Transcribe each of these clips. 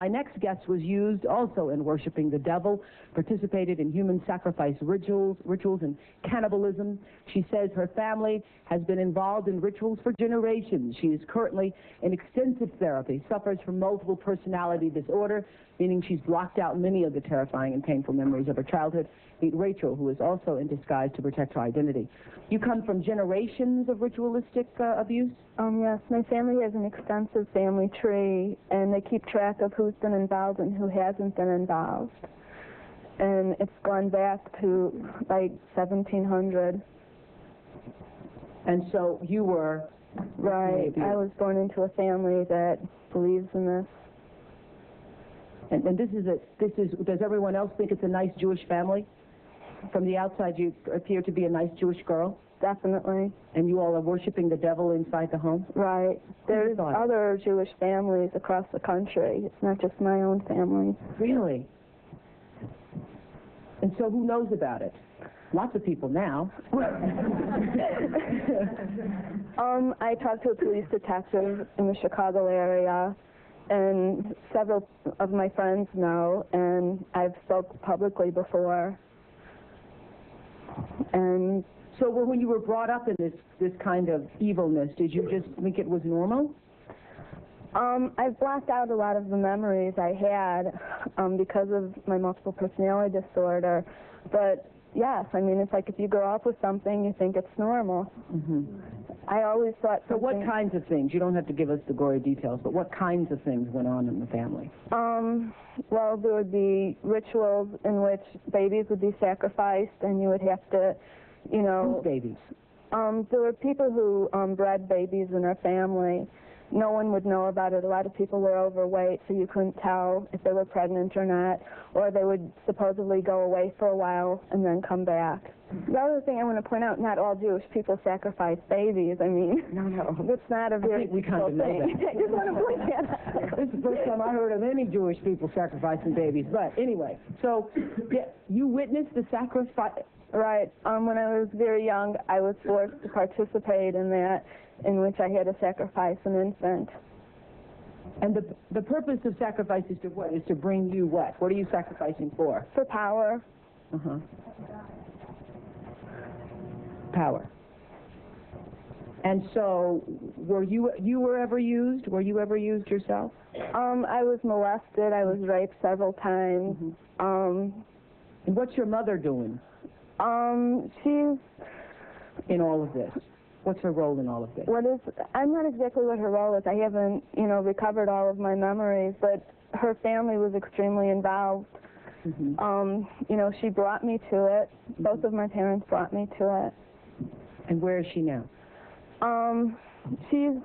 My next guest was used also in worshiping the devil, participated in human sacrifice rituals and cannibalism. She says her family has been involved in rituals for generations. She is currently in extensive therapy, suffers from multiple personality disorder, meaning she's blocked out many of the terrifying and painful memories of her childhood. Meet Rachel, who is also in disguise to protect her identity. You come from generations of ritualistic abuse? Yes, my family has an extensive family tree, and they keep track of who's been involved and who hasn't been involved. And it's gone back to, like, 1700. And so you were... Right, I was born into a family that believes in this. And does everyone else think it's a nice Jewish family? From the outside, you appear to be a nice Jewish girl? Definitely. And you all are worshiping the devil inside the home? Right. There's other Jewish families across the country. It's not just my own family. Really? And so who knows about it? Lots of people now. I talked to a police detective in the Chicago area, and several of my friends know, and I've spoke publicly before. And so when you were brought up in this kind of evilness, did you just think it was normal? I've blocked out a lot of the memories I had because of my multiple personality disorder. But yes, I mean, it's like if you grow up with something, you think it's normal. Mm-hmm. I always thought something... So what kinds of things? You don't have to give us the gory details, but what kinds of things went on in the family? Well, there would be rituals in which babies would be sacrificed, and you would have to, you know... Whose babies? There were people who bred babies in our family. No one would know about it. A lot of people were overweight, so you couldn't tell if they were pregnant or not, or they would supposedly go away for a while and then come back. The other thing I want to point out, not all Jewish people sacrifice babies. I mean, no. It's not a very typical thing. I just want to point that out. This is the first time I heard of any Jewish people sacrificing babies. But anyway, so you witnessed the sacrifice? Right. When I was very young, I was forced to participate in that, in which I had to sacrifice an infant. And the purpose of sacrifice is to what? Is to bring you what? What are you sacrificing for? For power. Uh-huh. Power. And so, were you ever used? Were you ever used yourself? I was molested. I was raped several times. Mm-hmm. And what's your mother doing? She's... In all of this? What's her role in all of this? I'm not exactly what her role is. I haven't, recovered all of my memories, but her family was extremely involved. Mm-hmm. She brought me to it. Mm-hmm. Both of my parents brought me to it. And where is she now? She's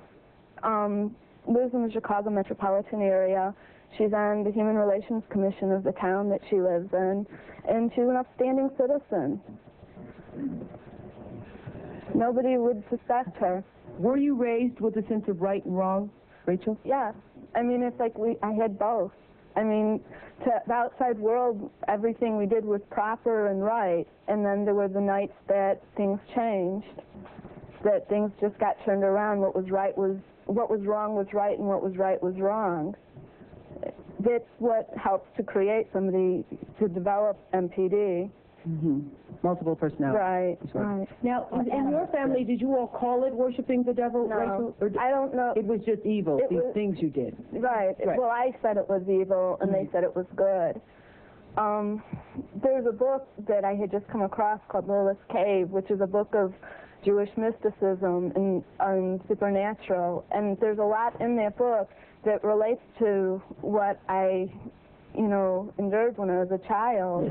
lives in the Chicago metropolitan area. She's on the Human Relations Commission of the town that she lives in, and she's an upstanding citizen. Nobody would suspect her. Were you raised with a sense of right and wrong, Rachel? Yes. I mean, it's like I had both. I mean, to the outside world, everything we did was proper and right, and then there were the nights that things changed, that things just got turned around. What was wrong was right, and what was right was wrong. That's what helps to create somebody to develop MPD. Mm-hmm. Multiple personality. Right. Now, in your family, did you all call it worshiping the devil? No, Rachel? Or I don't know. It was just evil, these things you did. Right. Well, I said it was evil, and they said it was good. There's a book that I had just come across called Lilith's Cave, which is a book of Jewish mysticism and supernatural, and there's a lot in that book that relates to what I, endured when I was a child.